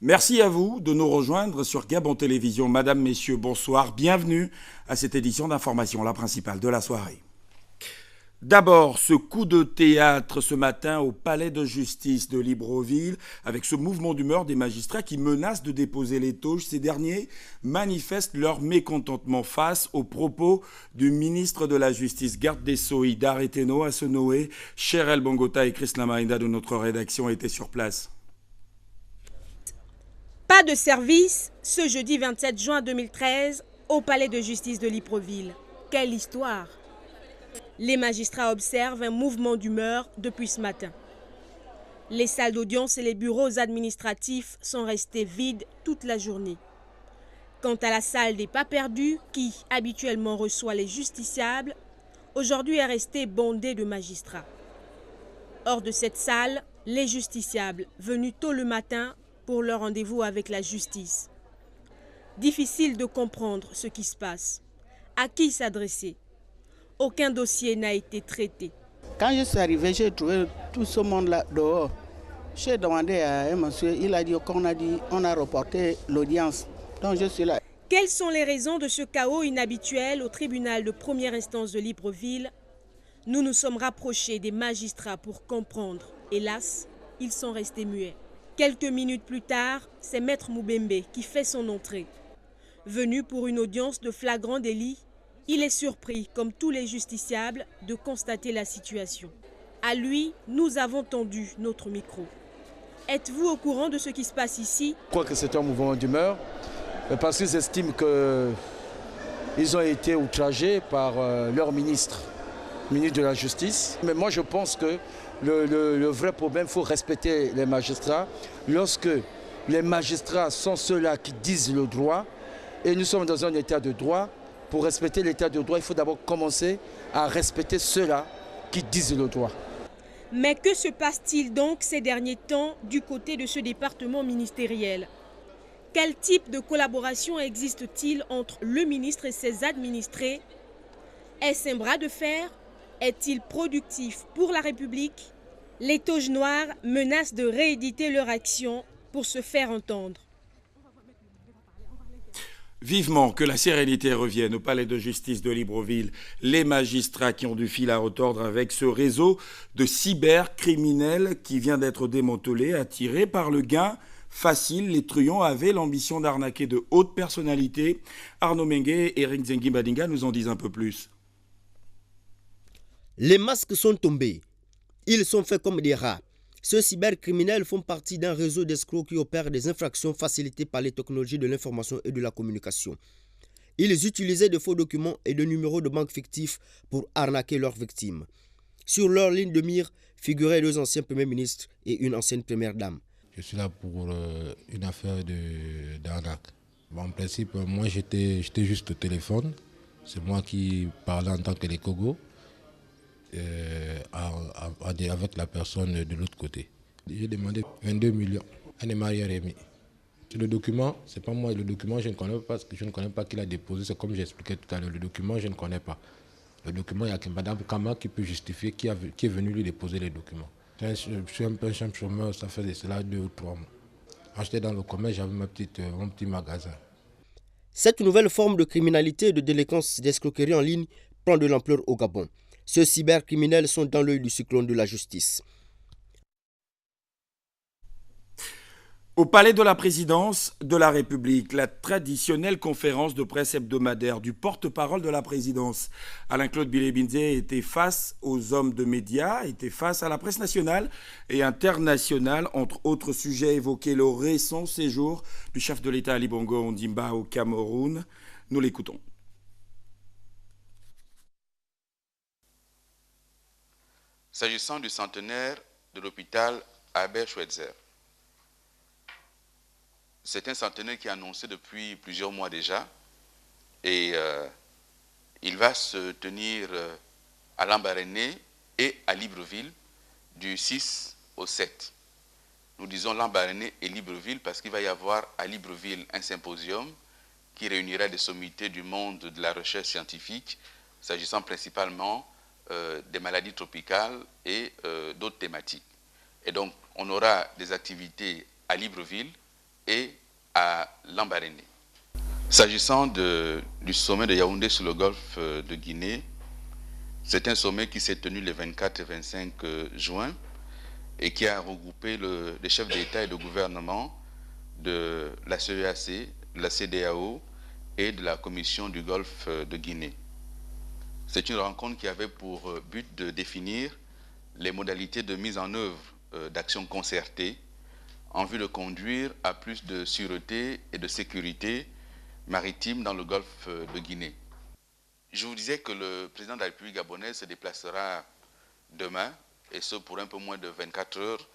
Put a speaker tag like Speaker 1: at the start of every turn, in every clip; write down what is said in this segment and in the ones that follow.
Speaker 1: Merci à vous de nous rejoindre sur Gabon Télévision. Madame, Messieurs, bonsoir. Bienvenue à cette édition d'information, la principale de la soirée. D'abord, ce coup de théâtre ce matin au palais de justice de Libreville, avec ce mouvement d'humeur des magistrats qui menacent de déposer les tauges. Ces derniers manifestent leur mécontentement face aux propos du ministre de la Justice, garde des Sceaux, Idar Eteno Asenoé. Cherel Bongota et Chris Lamaïda de notre rédaction étaient sur place.
Speaker 2: Pas de service ce jeudi 27 juin 2013 au palais de justice de Libreville. Quelle histoire! Les magistrats observent un mouvement d'humeur depuis ce matin. Les salles d'audience et les bureaux administratifs sont restés vides toute la journée. Quant à la salle des pas perdus, qui habituellement reçoit les justiciables, aujourd'hui est restée bondée de magistrats. Hors de cette salle, les justiciables, venus tôt le matin pour leur rendez-vous avec la justice. Difficile de comprendre ce qui se passe. À qui s'adresser? Aucun dossier n'a été traité.
Speaker 3: Quand je suis arrivé, j'ai trouvé tout ce monde-là dehors. J'ai demandé à un monsieur, il a dit qu'on a reporté l'audience. Donc je suis là.
Speaker 2: Quelles sont les raisons de ce chaos inhabituel au tribunal de première instance de Libreville? Nous nous sommes rapprochés des magistrats pour comprendre. Hélas, ils sont restés muets. Quelques minutes plus tard, c'est Maître Moubembe qui fait son entrée. Venu pour une audience de flagrant délit, il est surpris, comme tous les justiciables, de constater la situation. À lui, nous avons tendu notre micro. Êtes-vous au courant de ce qui se passe ici?
Speaker 4: Je crois que c'est un mouvement d'humeur, parce qu'ils estiment qu'ils ont été outragés par leur ministre de la Justice. Mais moi, je pense que le vrai problème, il faut respecter les magistrats. Lorsque les magistrats sont ceux-là qui disent le droit, et nous sommes dans un état de droit, pour respecter l'état de droit, il faut d'abord commencer à respecter ceux-là qui disent le droit.
Speaker 2: Mais que se passe-t-il donc ces derniers temps du côté de ce département ministériel? Quel type de collaboration existe-t-il entre le ministre et ses administrés? Est-ce un bras de fer? Est-il productif pour la République? Les tauges noires menacent de rééditer leur action pour se faire entendre.
Speaker 1: Vivement que la sérénité revienne au palais de justice de Libreville. Les magistrats qui ont du fil à retordre avec ce réseau de cybercriminels qui vient d'être démantelé, attiré par le gain facile. Les truands avaient l'ambition d'arnaquer de hautes personnalités. Arnaud Mengue et Eric Zengi Badinga nous en disent un peu plus.
Speaker 5: Les masques sont tombés. Ils sont faits comme des rats. Ces cybercriminels font partie d'un réseau d'escrocs qui opèrent des infractions facilitées par les technologies de l'information et de la communication. Ils utilisaient de faux documents et de numéros de banque fictifs pour arnaquer leurs victimes. Sur leur ligne de mire figuraient 2 anciens premiers ministres et une ancienne première dame.
Speaker 6: Je suis là pour une affaire d'arnaque. Bon, en principe, moi j'étais juste au téléphone. C'est moi qui parlais en tant que les Kogo. Avec la personne de l'autre côté. J'ai demandé 22 millions. Elle ne m'a rien remis. Le document, c'est pas moi. Le document, je ne connais pas parce que je ne connais pas qui l'a déposé. C'est comme j'expliquais tout à l'heure. Le document, je ne connais pas. Le document, il y a que Mme Kama qui peut justifier qui est venu lui déposer les documents. Je suis un peu un simple chômeur, ça fait de cela 2 ou 3 mois. Quand j'étais dans le commerce, j'avais mon petit magasin.
Speaker 5: Cette nouvelle forme de criminalité et de délinquance d'escroquerie en ligne prend de l'ampleur au Gabon. Ces cybercriminels sont dans l'œil du cyclone de la justice.
Speaker 1: Au palais de la présidence de la République, la traditionnelle conférence de presse hebdomadaire du porte-parole de la présidence, Alain-Claude Bilebinze, était face aux hommes de médias, était face à la presse nationale et internationale, entre autres sujets évoqués le récent séjour du chef de l'État Ali Bongo Ondimba au Cameroun. Nous l'écoutons.
Speaker 7: S'agissant du centenaire de l'hôpital Albert Schweitzer, c'est un centenaire qui est annoncé depuis plusieurs mois déjà et il va se tenir à Lambaréné et à Libreville du 6 au 7. Nous disons Lambaréné et Libreville parce qu'il va y avoir à Libreville un symposium qui réunira des sommités du monde de la recherche scientifique s'agissant principalement des maladies tropicales et d'autres thématiques. Et donc, on aura des activités à Libreville et à Lambaréné. S'agissant du sommet de Yaoundé sur le golfe de Guinée, c'est un sommet qui s'est tenu les 24 et 25 juin et qui a regroupé les chefs d'État et de gouvernement de la CEAC, de la CEDEAO et de la Commission du Golfe de Guinée. C'est une rencontre qui avait pour but de définir les modalités de mise en œuvre d'actions concertées en vue de conduire à plus de sûreté et de sécurité maritime dans le golfe de Guinée. Je vous disais que le président de la République gabonaise se déplacera demain, et ce pour un peu moins de 24 heures.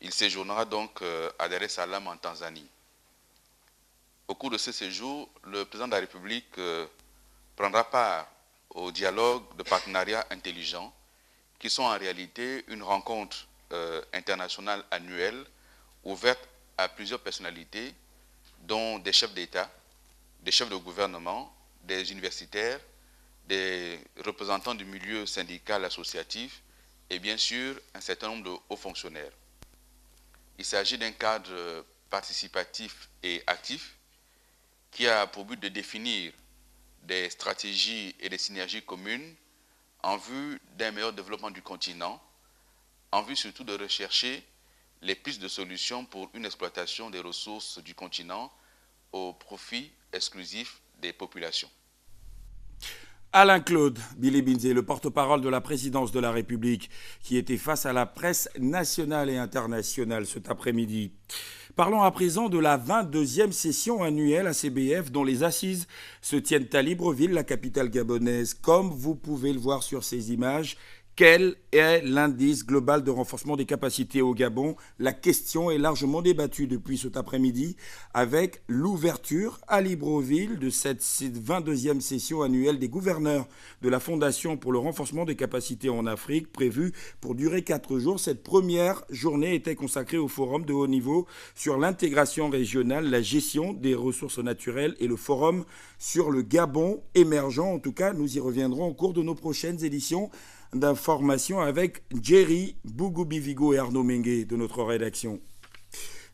Speaker 7: Il séjournera donc à Dar es Salaam en Tanzanie. Au cours de ce séjour, le président de la République prendra part au dialogue de partenariat intelligent qui sont en réalité une rencontre internationale annuelle ouverte à plusieurs personnalités, dont des chefs d'État, des chefs de gouvernement, des universitaires, des représentants du milieu syndical associatif et bien sûr un certain nombre de hauts fonctionnaires. Il s'agit d'un cadre participatif et actif qui a pour but de définir des stratégies et des synergies communes en vue d'un meilleur développement du continent, en vue surtout de rechercher les pistes de solutions pour une exploitation des ressources du continent au profit exclusif des populations.
Speaker 1: Alain-Claude Bilibinze, le porte-parole de la présidence de la République, qui était face à la presse nationale et internationale cet après-midi. Parlons à présent de la 22e session annuelle ACBF dont les assises se tiennent à Libreville, la capitale gabonaise. Comme vous pouvez le voir sur ces images, quel est l'indice global de renforcement des capacités au Gabon? La question est largement débattue depuis cet après-midi avec l'ouverture à Libreville de cette 22e session annuelle des gouverneurs de la Fondation pour le renforcement des capacités en Afrique, prévue pour durer 4 jours. Cette première journée était consacrée au forum de haut niveau sur l'intégration régionale, la gestion des ressources naturelles et le forum sur le Gabon émergent. En tout cas, nous y reviendrons au cours de nos prochaines éditions d'information avec Jerry Bougoubi-Vigo et Arnaud Mengue de notre rédaction.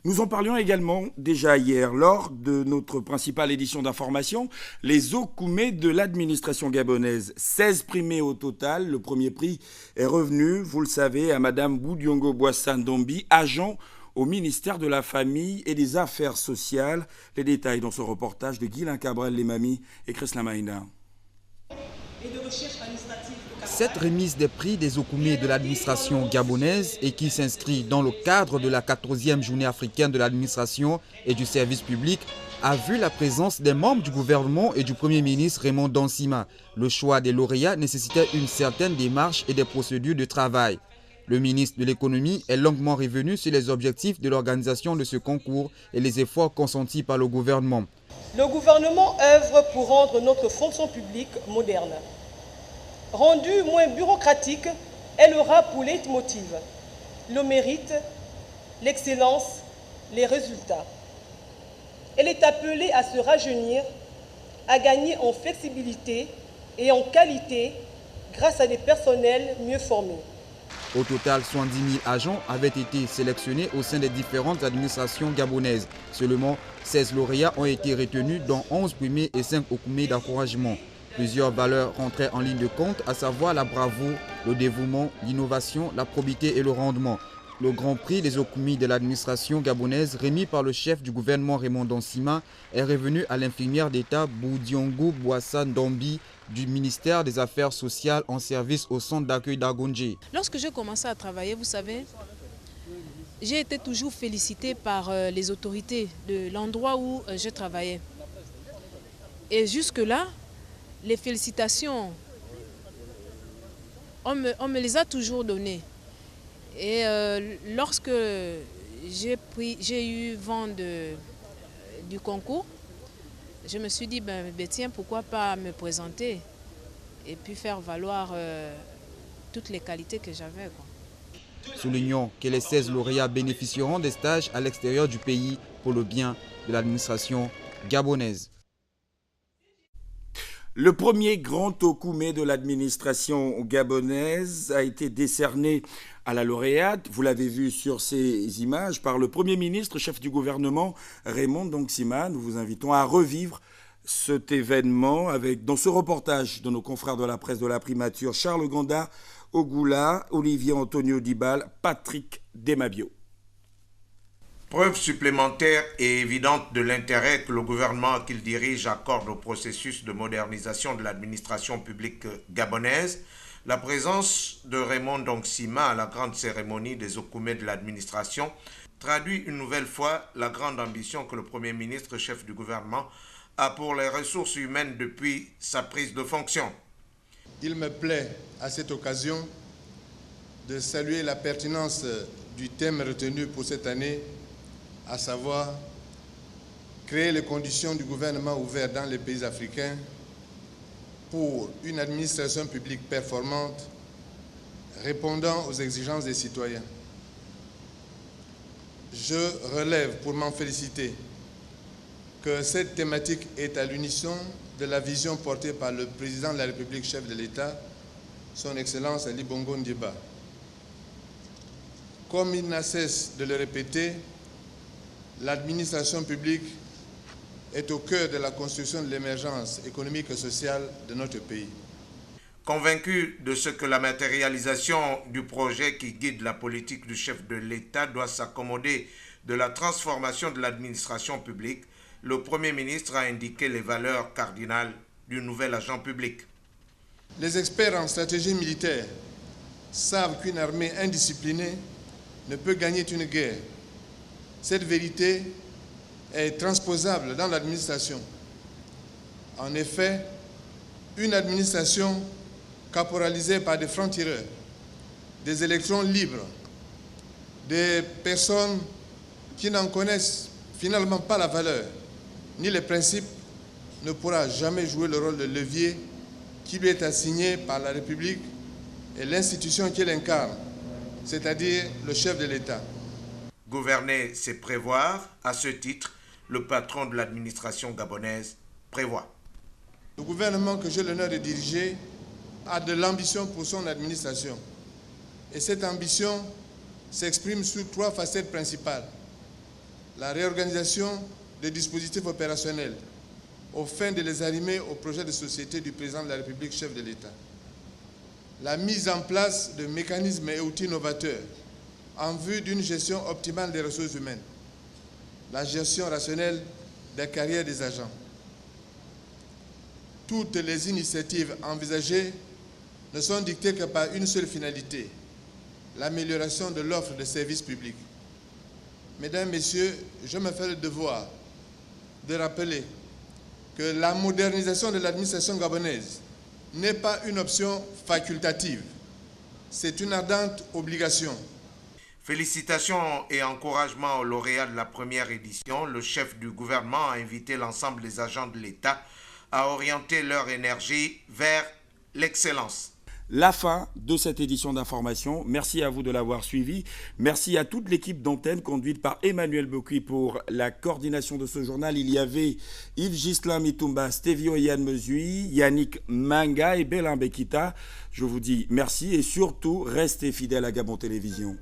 Speaker 1: Nous en parlions également déjà hier lors de notre principale édition d'information, les Okoumé de l'administration gabonaise. 16 primés au total. Le premier prix est revenu, vous le savez, à Madame Boudiongo Boissan-Dombi, agent au ministère de la Famille et des Affaires sociales. Les détails dans ce reportage de Guylain Cabrel-Lemami et Chris Lamaïna.
Speaker 8: Cette remise des prix des Okoumé de l'administration gabonaise et qui s'inscrit dans le cadre de la 14e journée africaine de l'administration et du service public a vu la présence des membres du gouvernement et du Premier ministre Raymond Dansima. Le choix des lauréats nécessitait une certaine démarche et des procédures de travail. Le ministre de l'économie est longuement revenu sur les objectifs de l'organisation de ce concours et les efforts consentis par le gouvernement.
Speaker 9: Le gouvernement œuvre pour rendre notre fonction publique moderne. Rendue moins bureaucratique, elle aura pour leitmotiv le mérite, l'excellence, les résultats. Elle est appelée à se rajeunir, à gagner en flexibilité et en qualité grâce à des personnels mieux formés.
Speaker 8: Au total, 70 000 agents avaient été sélectionnés au sein des différentes administrations gabonaises. Seulement 16 lauréats ont été retenus, dont 11 primés et 5 Okoumé d'encouragement. Plusieurs valeurs rentraient en ligne de compte, à savoir la bravoure, le dévouement, l'innovation, la probité et le rendement. Le grand prix des Okoumé de l'administration gabonaise, remis par le chef du gouvernement Raymond Dansima, est revenu à l'infirmière d'État Boudiongo Boissan-Dombi du ministère des Affaires sociales en service au centre d'accueil d'Agonje.
Speaker 10: Lorsque j'ai commencé à travailler, vous savez, j'ai été toujours félicitée par les autorités de l'endroit où je travaillais. Et jusque-là, les félicitations, on me les a toujours données. Et lorsque j'ai eu vent du concours, je me suis dit, tiens, pourquoi pas me présenter et puis faire valoir toutes les qualités que j'avais.
Speaker 8: Soulignons que les 16 lauréats bénéficieront des stages à l'extérieur du pays pour le bien de l'administration gabonaise.
Speaker 1: Le premier grand Okoumé de l'administration gabonaise a été décerné à la lauréate, vous l'avez vu sur ces images, par le Premier ministre, chef du gouvernement, Raymond Ndongsima. Nous vous invitons à revivre cet événement dans ce reportage de nos confrères de la presse de la primature, Charles Ganda, Ogoula, Olivier Antonio Dibal, Patrick Demabio.
Speaker 11: Preuve supplémentaire et évidente de l'intérêt que le gouvernement qu'il dirige accorde au processus de modernisation de l'administration publique gabonaise, la présence de Raymond Ndongsima à la grande cérémonie des Okoumés de l'administration traduit une nouvelle fois la grande ambition que le Premier ministre, chef du gouvernement, a pour les ressources humaines depuis sa prise de fonction.
Speaker 12: Il me plaît à cette occasion de saluer la pertinence du thème retenu pour cette année, à savoir créer les conditions du gouvernement ouvert dans les pays africains pour une administration publique performante répondant aux exigences des citoyens. Je relève pour m'en féliciter que cette thématique est à l'unisson de la vision portée par le président de la République, chef de l'État, son Excellence Ali Bongo Ondimba. Comme il n'a cessé de le répéter, l'administration publique est au cœur de la construction de l'émergence économique et sociale de notre pays.
Speaker 11: Convaincu de ce que la matérialisation du projet qui guide la politique du chef de l'État doit s'accommoder de la transformation de l'administration publique, le Premier ministre a indiqué les valeurs cardinales du nouvel agent public.
Speaker 12: Les experts en stratégie militaire savent qu'une armée indisciplinée ne peut gagner une guerre. Cette vérité est transposable dans l'administration. En effet, une administration caporalisée par des francs-tireurs, des électrons libres, des personnes qui n'en connaissent finalement pas la valeur ni les principes, ne pourra jamais jouer le rôle de levier qui lui est assigné par la République et l'institution qu'il incarne, c'est-à-dire le chef de l'État.
Speaker 11: Gouverner, c'est prévoir. À ce titre, le patron de l'administration gabonaise prévoit.
Speaker 12: Le gouvernement que j'ai l'honneur de diriger a de l'ambition pour son administration. Et cette ambition s'exprime sous 3 facettes principales. La réorganisation des dispositifs opérationnels aux fins de les arrimer au projet de société du président de la République, chef de l'État. La mise en place de mécanismes et outils novateurs en vue d'une gestion optimale des ressources humaines. La gestion rationnelle des carrières des agents. Toutes les initiatives envisagées ne sont dictées que par une seule finalité, l'amélioration de l'offre de services publics. Mesdames, Messieurs, je me fais le devoir de rappeler que la modernisation de l'administration gabonaise n'est pas une option facultative, c'est une ardente obligation.
Speaker 11: Félicitations et encouragements aux lauréats de la première édition. Le chef du gouvernement a invité l'ensemble des agents de l'État à orienter leur énergie vers l'excellence.
Speaker 1: La fin de cette édition d'information. Merci à vous de l'avoir suivi. Merci à toute l'équipe d'antenne conduite par Emmanuel Bokui pour la coordination de ce journal. Il y avait Yves Ghislain Mitumba, Stevio et Yann Mesui, Yannick Manga et Bélin Bekita. Je vous dis merci et surtout restez fidèles à Gabon Télévision.